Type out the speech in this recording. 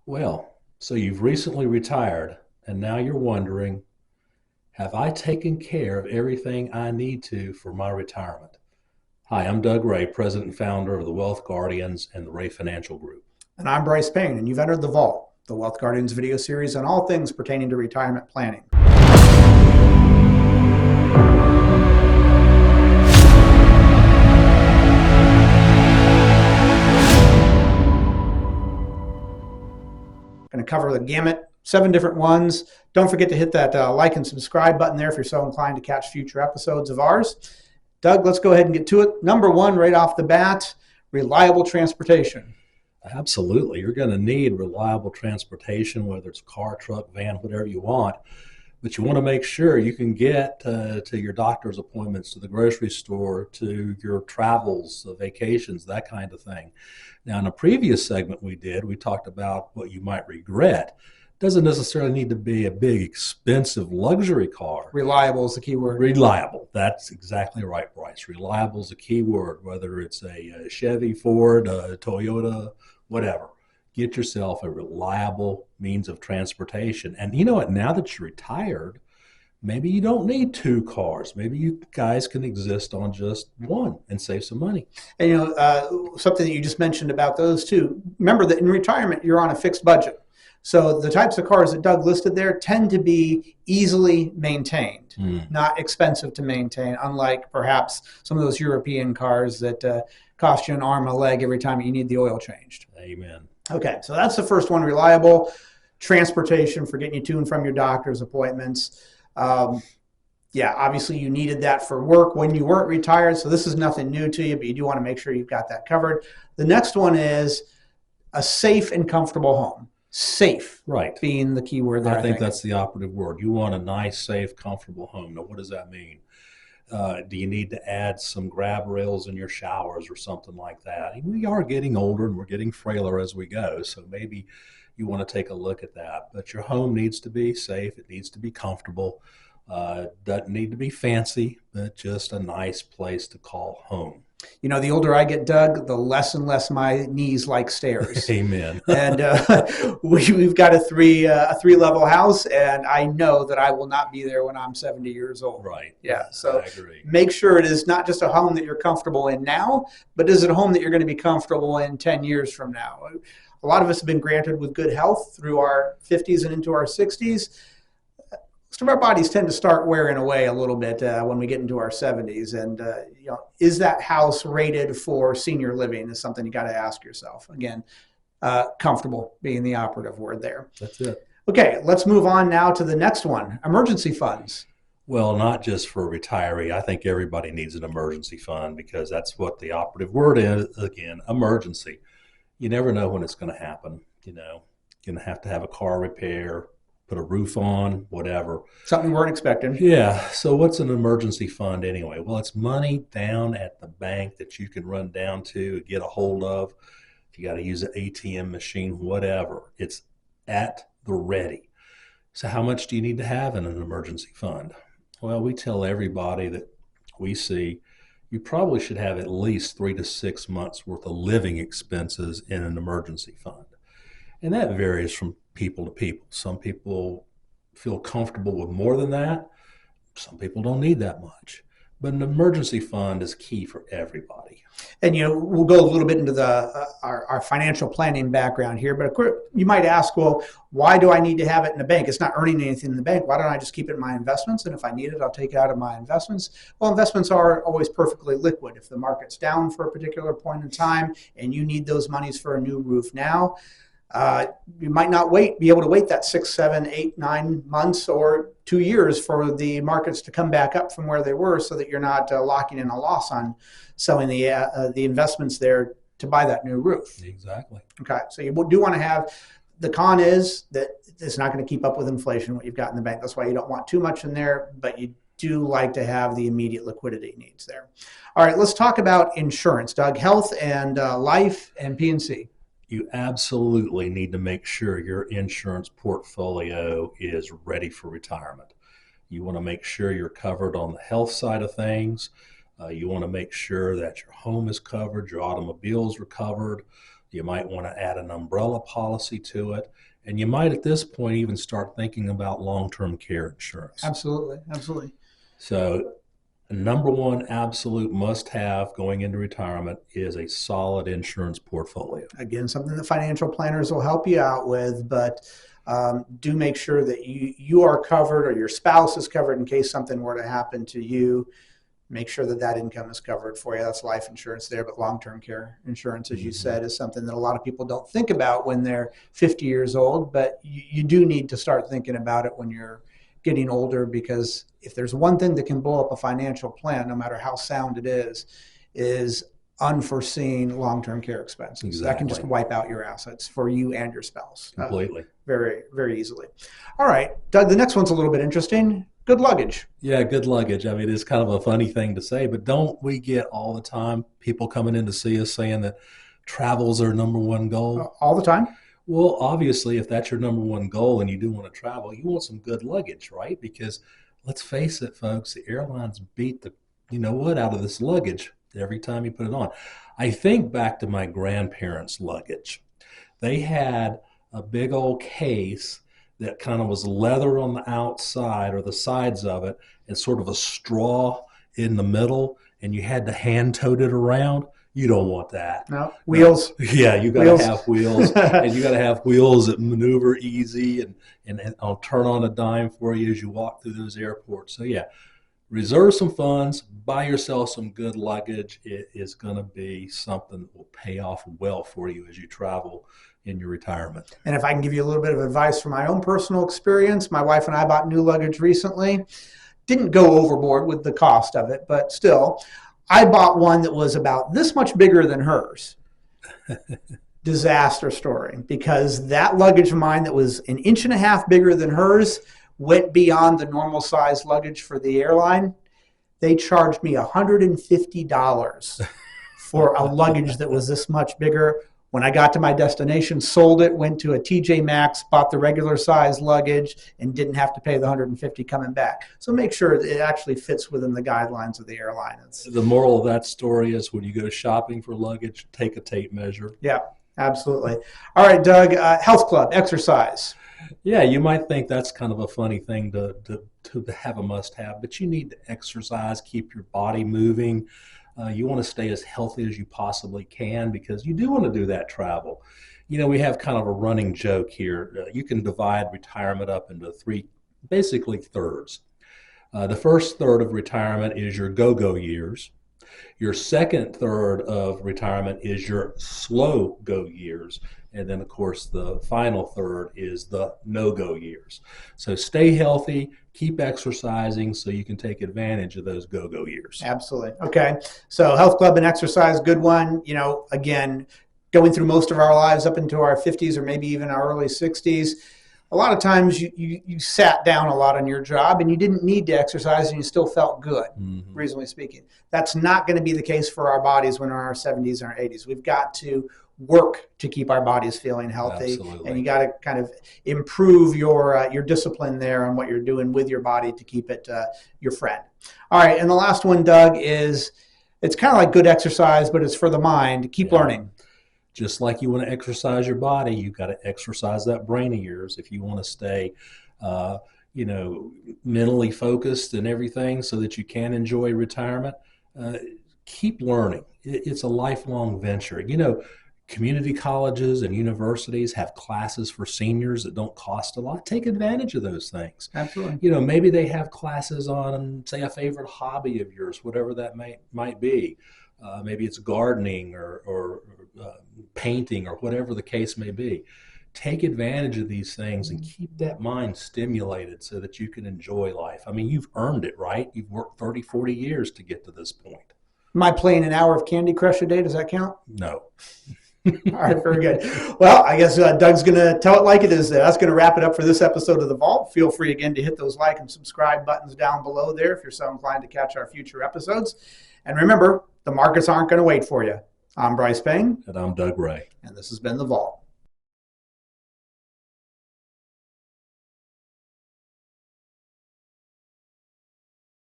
Well, so you've recently retired, and now you're wondering, have I taken care of everything I need to for my retirement? Hi, I'm Doug Ray, President and founder of the Wealth Guardians and the Ray Financial Group. And I'm Brice Payne, and you've entered The Vault, the Wealth Guardians video series on all things pertaining to retirement planning. Going to cover the gamut, 7 different ones. Don't forget to hit that like and subscribe button there if you're so inclined to catch future episodes of ours. Doug, let's go ahead and get to it. Number 1, right off the bat, reliable transportation. Absolutely. You're going to need reliable transportation, whether it's car, truck, van, whatever you want. But you want to make sure you can get to your doctor's appointments, to the grocery store, to your travels, vacations, that kind of thing. Now, in a previous segment we talked about what you might regret. Doesn't necessarily need to be a big, expensive luxury car. Reliable is the key word. Reliable. That's exactly right, Brice. Reliable is a key word, whether it's a Chevy, Ford, a Toyota, whatever. Get yourself a reliable means of transportation. And you know what? Now that you're retired, maybe you don't need 2 cars. Maybe you guys can exist on just one and save some money. And something that you just mentioned about those two. Remember that in retirement, you're on a fixed budget. So the types of cars that Doug listed there tend to be easily maintained, not expensive to maintain, unlike perhaps some of those European cars that cost you an arm and a leg every time you need the oil changed. Amen. Okay, so that's the first one, reliable transportation for getting you to and from your doctor's appointments. Obviously you needed that for work when you weren't retired, so this is nothing new to you, but you do want to make sure you've got that covered. The next one is a safe and comfortable home. Safe, right, being the key word there. I think that's the operative word. You want a nice, safe, comfortable home. Now, what does that mean? Do you need to add some grab rails in your showers or something like that? We are getting older and we're getting frailer as we go, so maybe you want to take a look at that. But your home needs to be safe. It needs to be comfortable. Doesn't need to be fancy, but just a nice place to call home. You know, the older I get, Doug, the less and less my knees like stairs. Amen. And we've got a three-level house, and I know that I will not be there when I'm 70 years old. Right. Yeah. So I agree. Make sure it is not just a home that you're comfortable in now, but is it a home that you're going to be comfortable in 10 years from now? A lot of us have been granted with good health through our 50s and into our 60s. Some of our bodies tend to start wearing away a little bit when we get into our 70s. And, is that house rated for senior living is something you got to ask yourself. Again, comfortable being the operative word there. That's it. Okay, let's move on now to the next one, emergency funds. Well, not just for a retiree. I think everybody needs an emergency fund because that's what the operative word is. Again, emergency. You never know when it's going to happen. You're going to have a car repair, put a roof on, whatever. Something we weren't expecting. Yeah. So what's an emergency fund anyway? Well, it's money down at the bank that you can run down to, get a hold of. If you got to use an ATM machine, whatever, it's at the ready. So how much do you need to have in an emergency fund? Well, we tell everybody that we see you probably should have at least 3 to 6 months worth of living expenses in an emergency fund. And that varies from people to people. Some people feel comfortable with more than that. Some people don't need that much. But an emergency fund is key for everybody. And we'll go a little bit into our financial planning background here. But of course, you might ask, well, why do I need to have it in the bank? It's not earning anything in the bank. Why don't I just keep it in my investments? And if I need it, I'll take it out of my investments. Well, investments are always perfectly liquid. If the market's down for a particular point in time and you need those monies for a new roof now, you might not be able to wait that 6, 7, 8, 9 months or 2 years for the markets to come back up from where they were, so that you're not locking in a loss on selling the investments there to buy that new roof. Exactly. Okay, so you do want to have. The con is that it's not going to keep up with inflation, what you've got in the bank. That's why you don't want too much in there, but you do like to have the immediate liquidity needs there. All right, let's talk about insurance, Doug. Health and life and P&C. You absolutely need to make sure your insurance portfolio is ready for retirement. You want to make sure you're covered on the health side of things. You want to make sure that your home is covered, your automobiles are covered. You might want to add an umbrella policy to it. And you might, at this point, even start thinking about long-term care insurance. Absolutely. Absolutely. So, number one absolute must-have going into retirement is a solid insurance portfolio. Again, something that financial planners will help you out with, but do make sure that you are covered or your spouse is covered in case something were to happen to you. Make sure that that income is covered for you. That's life insurance there, but long-term care insurance, as you said, is something that a lot of people don't think about when they're 50 years old, but you do need to start thinking about it when you're getting older, because if there's one thing that can blow up a financial plan, no matter how sound it is unforeseen long-term care expenses. Exactly. That can just wipe out your assets for you and your spouse. Completely. Very, very easily. All right, Doug, the next one's a little bit interesting. Good luggage. Yeah, good luggage. I mean, it's kind of a funny thing to say, but don't we get all the time people coming in to see us saying that travel's their number one goal? All the time? Well, obviously, if that's your number one goal and you do want to travel, you want some good luggage, right? Because let's face it, folks, the airlines beat the, out of this luggage every time you put it on. I think back to my grandparents' luggage. They had a big old case that kind of was leather on the outside or the sides of it and sort of a straw in the middle, and you had to hand tote it around. You don't want that. No, wheels. Yeah, you got to have wheels, and you got to have wheels that maneuver easy and I'll turn on a dime for you as you walk through those airports. So yeah, reserve some funds, buy yourself some good luggage. It is going to be something that will pay off well for you as you travel in your retirement. And if I can give you a little bit of advice from my own personal experience, my wife and I bought new luggage recently. Didn't go overboard with the cost of it, but still, I bought one that was about this much bigger than hers. Disaster story, because that luggage of mine that was an inch and a half bigger than hers went beyond the normal size luggage for the airline. They charged me $150 for a luggage that was this much bigger. When I got to my destination, sold it, went to a TJ Maxx, bought the regular size luggage, and didn't have to pay the $150 coming back. So make sure it actually fits within the guidelines of the airline. The moral of that story is when you go shopping for luggage, take a tape measure. Yeah, absolutely. All right, Doug, health club, exercise. Yeah, you might think that's kind of a funny thing to have a must-have, but you need to exercise, keep your body moving. You want to stay as healthy as you possibly can because you do want to do that travel. We have kind of a running joke here. You can divide retirement up into three, basically thirds. The first third of retirement is your go-go years. Your second third of retirement is your slow go years. And then, of course, the final third is the no-go years. So stay healthy, keep exercising so you can take advantage of those go-go years. Absolutely. Okay. So health club and exercise, good one. Again, going through most of our lives up into our 50s or maybe even our early 60s, a lot of times you sat down a lot on your job and you didn't need to exercise and you still felt good, reasonably speaking. That's not going to be the case for our bodies when we're in our 70s and our 80s. We've got to work to keep our bodies feeling healthy. Absolutely. And you got to kind of improve your discipline there on what you're doing with your body to keep it your friend. All right, and the last one, Doug, is it's kind of like good exercise, but it's for the mind. Keep learning. Just like you want to exercise your body, you've got to exercise that brain of yours if you want to stay, mentally focused and everything so that you can enjoy retirement. Keep learning. It's a lifelong venture. Community colleges and universities have classes for seniors that don't cost a lot. Take advantage of those things. Absolutely. Maybe they have classes on, say, a favorite hobby of yours, whatever that might be. Maybe it's gardening or painting or whatever the case may be. Take advantage of these things and keep that mind stimulated so that you can enjoy life. I mean, you've earned it, right? You've worked 30, 40 years to get to this point. Am I playing an hour of Candy Crush a day? Does that count? No. All right, very good. Well, I guess Doug's going to tell it like it is. That's going to wrap it up for this episode of The Vault. Feel free again to hit those like and subscribe buttons down below there if you're so inclined to catch our future episodes. And remember, the markets aren't going to wait for you. I'm Brice Payne. And I'm Doug Ray. And this has been The Vault.